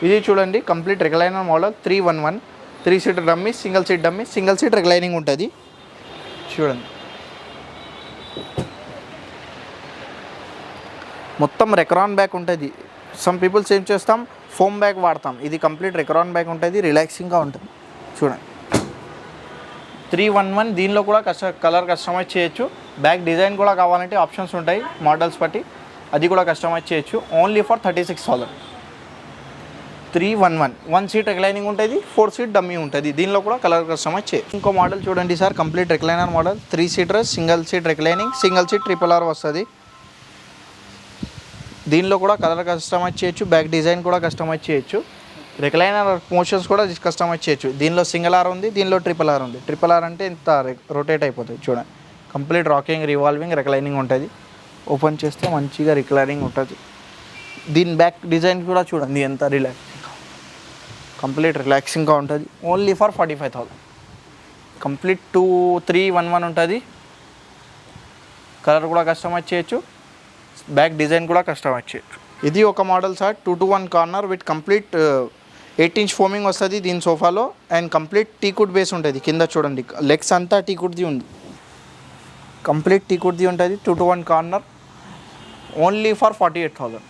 ఇది చూడండి complete recliner model 311 3 seater dummy single seat reclining ఉంటుంది. చూడండి మొత్తం రెక్రాన్ బ్యాక్ ఉంటుంది. సమ్ పీపుల్స్ ఏం చేస్తాం ఫోమ్ బ్యాగ్ వాడతాం. ఇది కంప్లీట్ రెక్రాన్ బ్యాగ్ ఉంటుంది, రిలాక్సింగ్గా ఉంటుంది. చూడండి 311 దీనిలో కూడా కలర్ కస్టమైజ్ చేయొచ్చు. బ్యాక్ డిజైన్ కూడా కావాలంటే ఆప్షన్స్ ఉంటాయి మోడల్స్ బట్టి, అది కూడా కస్టమైజ్ చేయొచ్చు. Only for 36,000. 311 1 సీట్ రిక్లైనింగ్ ఉంటుంది, 4 సీట్ డమ్మీ ఉంటుంది. దీనిలో కూడా కలర్ కస్టమైజ్ చేయొచ్చు. ఇంకో మోడల్ చూడండి sir, complete recliner model 3 seater single seat reclining single seat RRR వస్తుంది. దీనిలో కూడా కలర్ కస్టమైజ్ చేయొచ్చు, బ్యాక్ డిజైన్ కూడా కస్టమైజ్ చేయొచ్చు, రిక్లైనర్ మోషన్స్ కూడా కస్టమైజ్ చేయొచ్చు. దీనిలో సింగిల్ ఉంది, దీనిలో RRR ఉంది. RRR అంటే ఇంత రొటేట్ అయిపోతుంది. చూడండి కంప్లీట్ రాకింగ్ రివాల్వింగ్ రిక్లైనింగ్ ఉంటుంది. ఓపెన్ చేస్తే మంచిగా రిక్లైనింగ్ ఉంటుంది. దీని బ్యాక్ డిజైన్ కూడా చూడండి ఎంత కంప్లీట్ రిలాక్సింగ్గా ఉంటుంది. Only for 45,000. కంప్లీట్ 311 ఉంటుంది. కలర్ కూడా కస్టమైజ్ చేయొచ్చు, బ్యాక్ డిజైన్ కూడా కస్టమైజ్ చేయొచ్చు. ఇది ఒక model sir 2-to-1 corner with complete 8 inch foaming వస్తుంది దీని సోఫాలో. అండ్ కంప్లీట్ టీకుడ్ బేస్ ఉంటుంది. కింద చూడండి లెగ్స్ అంతా టీకుడ్ది ఉంది, కంప్లీట్ టీకుడ్ది ఉంటుంది. 2-to-1 corner only for 48,000.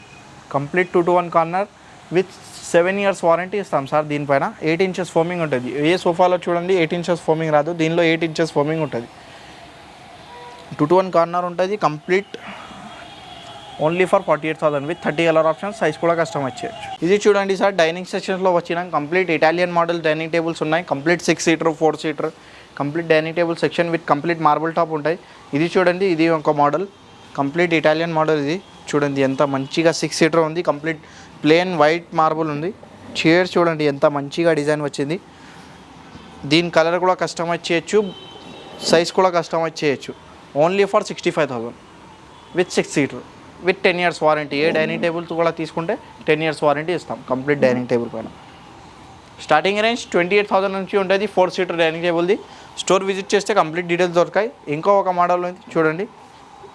Complete 2-to-1 corner with 7 years warranty ఇస్తాం సార్. దీనిపైన 8 ఇంచెస్ ఫోమింగ్ ఉంటుంది. ఏ సోఫాలో చూడండి 8 ఇంచెస్ ఫోమింగ్ రాదు, దీనిలో 8 ఇంచెస్ ఫోమింగ్ ఉంటుంది. 2-to-1 కార్నర్ ఉంటుంది. Complete only for 48,000 with 30 colour options. Size కూడా కస్టమైజ్ చేయొచ్చు. ఇది చూడండి సార్ డైనింగ్ సెక్షన్స్లో వచ్చిన complete Italian model dining tables ఉన్నాయి. Complete 6 seater 4 seater complete dining table section with complete marble top ఉంటాయి. ఇది చూడండి ఇది ఒక మోడల్ కంప్లీట్ ఇటాలియన్ మోడల్. ఇది చూడండి ఎంత మంచిగా 6 సీటర్ ఉంది. కంప్లీట్ ప్లేన్ వైట్ మార్బుల్ ఉంది. చైర్ చూడండి ఎంత మంచిగా డిజైన్ వచ్చింది. దీని కలర్ కూడా కస్టమైజ్ చేయొచ్చు, సైజ్ కూడా కస్టమైజ్ చేయొచ్చు. Only for 65,000 with 6 seater with 10 years warranty. A dining tables కూడా తీసుకుంటే 10 years వారంటీ ఇస్తాం కంప్లీట్ డైనింగ్ టేబుల్ పైన. స్టార్టింగ్ రేంజ్ 28,000 నుంచి ఉంటుంది 4 సీటర్ డైనింగ్ టేబుల్ది. స్టోర్ విజిట్ చేస్తే కంప్లీట్ డీటెయిల్స్ దొరకాయి. ఇంకో ఒక మోడల్ ఉంది చూడండి,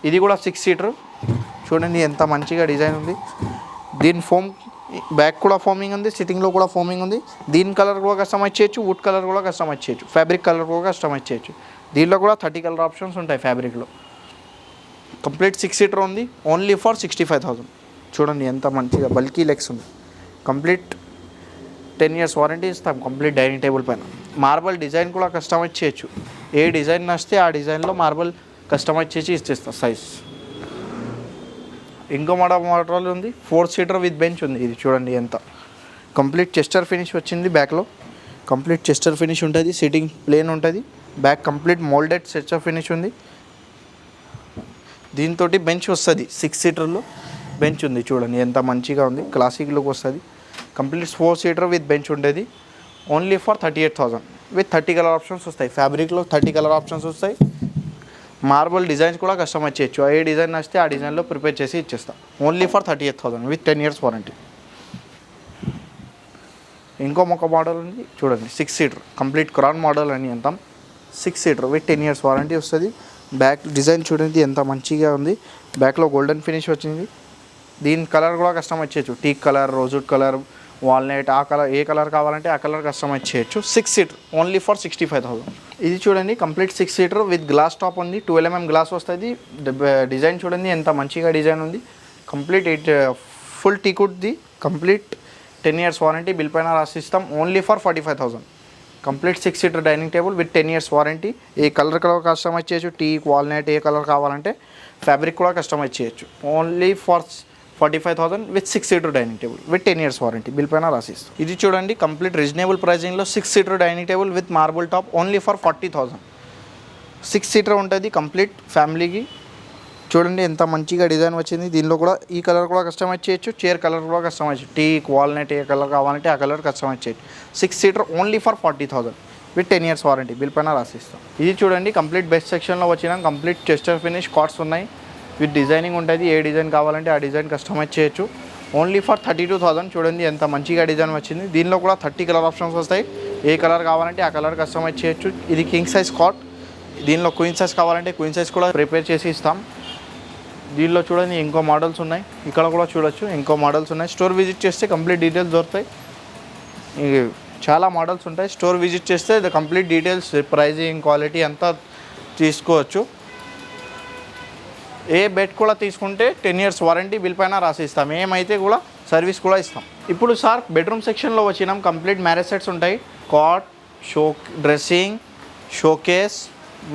ఇది కూడా 6 సీటర్. చూడండి ఎంత మంచిగా డిజైన్ ఉంది. దీని ఫోమ్ బ్యాక్ కూడా ఫోమింగ్ ఉంది, సిట్టింగ్లో కూడా ఫోమింగ్ ఉంది. దీని కలర్ కూడా కస్టమైజ్ చేయొచ్చు, వుడ్ కలర్ కూడా కస్టమైజ్ చేయొచ్చు, ఫ్యాబ్రిక్ కలర్ కూడా కస్టమైజ్ చేయొచ్చు. దీనిలో కూడా 30 కలర్ ఆప్షన్స్ ఉంటాయి ఫ్యాబ్రిక్లో. కంప్లీట్ 6 సీటర్ ఉంది. Only for 65,000. చూడండి ఎంత మంచిగా బల్కీ లెగ్స్ ఉంది. కంప్లీట్ 10 years వారంటీ ఇస్తాం కంప్లీట్ డైనింగ్ టేబుల్ పైన. మార్బల్ డిజైన్ కూడా కస్టమైజ్ చేయొచ్చు. ఏ డిజైన్ నచ్చితే ఆ డిజైన్లో మార్బల్ కస్టమైజ్ చేసి ఇచ్చేస్తాం సైజ్. ఇంకో మోడల్ ఉంది 4 సీటర్ విత్ బెంచ్ ఉంది. ఇది చూడండి ఎంత కంప్లీట్ చెస్టర్ ఫినిష్ వచ్చింది. బ్యాక్లో కంప్లీట్ చెస్టర్ ఫినిష్ ఉంటుంది, సిట్టింగ్ ప్లేన్ ఉంటుంది. Back complete moulded Chester finish ఉంది. దీంతో బెంచ్ వస్తుంది, 6 సీటర్లో బెంచ్ ఉంది. చూడండి ఎంత మంచిగా ఉంది, క్లాసిక్ లుక్ వస్తుంది. కంప్లీట్ 4 సీటర్ విత్ బెంచ్ ఉండేది. Only for 38,000 with 30 colour options వస్తాయి. ఫ్యాబ్రిక్లో 30 కలర్ ఆప్షన్స్ వస్తాయి. మార్బల్ డిజైన్స్ కూడా కస్టమైజ్ చేయొచ్చు. ఏ డిజైన్ వస్తే ఆ డిజైన్లో ప్రిపేర్ చేసి ఇచ్చేస్తాం. Only for 38,000 with 10 years warranty. ఇంకో ఒక మోడల్ ఉంది చూడండి 6 సీటర్ కంప్లీట్ క్రాన్ మోడల్ అని అంటాం. 6 సీటర్ విత్ 10 years వారంటీ వస్తుంది. బ్యాక్ డిజైన్ చూడండి ఎంత మంచిగా ఉంది. బ్యాక్లో గోల్డెన్ ఫినిష్ వచ్చింది. దీని కలర్ కూడా కస్టమైజ్ చేయొచ్చు, teak colour, rosewood colour, walnut, ఆ కలర్ ఏ కలర్ కావాలంటే ఆ కలర్ కస్టమైజ్ చేయొచ్చు. 6 సీటర్ ఓన్లీ ఫర్ 65,000. ఇది చూడండి complete 6 seater with glass top ఉంది. 12 mm గ్లాస్ వస్తుంది. డిజైన్ చూడండి ఎంత మంచిగా డిజైన్ ఉంది. కంప్లీట్ ఫుల్ టీకుడ్ది. కంప్లీట్ 10 years వారంటీ బిల్ పైన రాసిస్తాం. Only for 45,000. Complete 6 seater dining table with 10 years warranty. ఏ కలర్ కస్టమైజ్ చేయొచ్చు, టీక్, వాల్నట్ ఏ కలర్ కావాలంటే ఫ్యాబ్రిక్ కూడా కస్టమైజ్ చేయొచ్చు. Only for 45,000 with 6 seater dining table with 10 years warranty bill పైన రాసిస్తాం. ఇది చూడండి కంప్లీట్ రీజనబుల్ ప్రైజింగ్లో 6 seater dining table with marble top only for 40,000. 6 seater ఉంటుంది కంప్లీట్ ఫ్యామిలీకి. చూడండి ఎంత మంచిగా డిజైన్ వచ్చింది. దీనిలో కూడా ఈ కలర్ కూడా కస్టమైజ్ చేయొచ్చు, చైర్ కలర్ కూడా కస్టమైజ్ చేయొచ్చు, టీక్, వాల్నట్ ఏ కలర్ కావాలంటే ఆ కలర్ కస్టమైజ్ చేయొచ్చు. 6 seater only for 40,000 with 10 years warranty bill పైన రాసిస్తాం. ఇది చూడండి కంప్లీట్ బెస్ట్ సెక్షన్లో వచ్చిన కంప్లీట్ చెస్టర్ ఫినిష్ కార్డ్స్ ఉన్నాయి విత్ డిజైనింగ్ ఉంటుంది. ఏ డిజైన్ కావాలంటే ఆ డిజైన్ కస్టమైజ్ చేయొచ్చు. Only for 32,000. చూడండి ఎంత మంచిగా డిజైన్ వచ్చింది. దీనిలో కూడా 30 కలర్ ఆప్షన్స్ వస్తాయి. ఏ కలర్ కావాలంటే ఆ కలర్ కస్టమైజ్ చేయొచ్చు. ఇది కింగ్ సైజ్ కాట్. దీనిలో క్వీన్ సైజ్ కావాలంటే క్వీన్ సైజ్ కూడా ప్రిపేర్ చేసి ఇస్తాం. దీనిలో చూడండి ఇంకో మోడల్స్ ఉన్నాయి, ఇక్కడ కూడా చూడొచ్చు ఇంకో మోడల్స్ ఉన్నాయి. స్టోర్ విజిట్ చేస్తే కంప్లీట్ డీటెయిల్స్ దొరుకుతాయి. చాలా మోడల్స్ ఉంటాయి. స్టోర్ విజిట్ చేస్తే the complete details, pricing, quality అంతా తీసుకోవచ్చు. ఏ బెడ్ కూడా తీసుకుంటే 10 years వారంటీ బిల్ పైన రాసిస్తాం. ఏమైతే కూడా సర్వీస్ కూడా ఇస్తాం. ఇప్పుడు సార్ బెడ్రూమ్ సెక్షన్లో వచ్చినాం. కంప్లీట్ మ్యారేజ్ సెట్స్ ఉంటాయి. కాట్, డ్రెస్సింగ్, షోకేస్,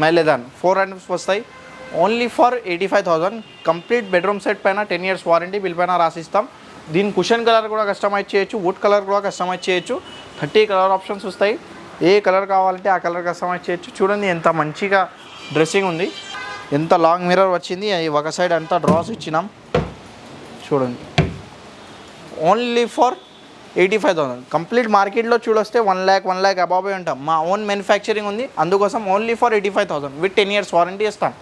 మెలెదాన్ 4 ఐటమ్స్ వస్తాయి. Only for 85,000. Complete bedroom set పైన 10 years వారంటీ బిల్ పైన రాసిస్తాం. దీని కుషన్ కలర్ కూడా కస్టమైజ్ చేయొచ్చు, వుడ్ కలర్ కూడా కస్టమైజ్ చేయొచ్చు. 30 కలర్ ఆప్షన్స్ వస్తాయి. ఏ కలర్ కావాలంటే ఆ కలర్ కస్టమైజ్ చేయొచ్చు. చూడండి ఎంత మంచిగా డ్రెస్సింగ్ ఉంది, ఎంత లాంగ్ మిర్రర్ వచ్చింది. ఒక సైడ్ అంతా డ్రాస్ ఇచ్చినాం. చూడండి ఓన్లీ ఫర్ 85,000. కంప్లీట్ మార్కెట్లో చూడొస్తే 1 lakh అబాబే ఉంటాం. మా ఓన్ మ్యానుఫ్యాక్చరింగ్ ఉంది, అందుకోసం only for 85,000 with 10 years warranty ఇస్తాం.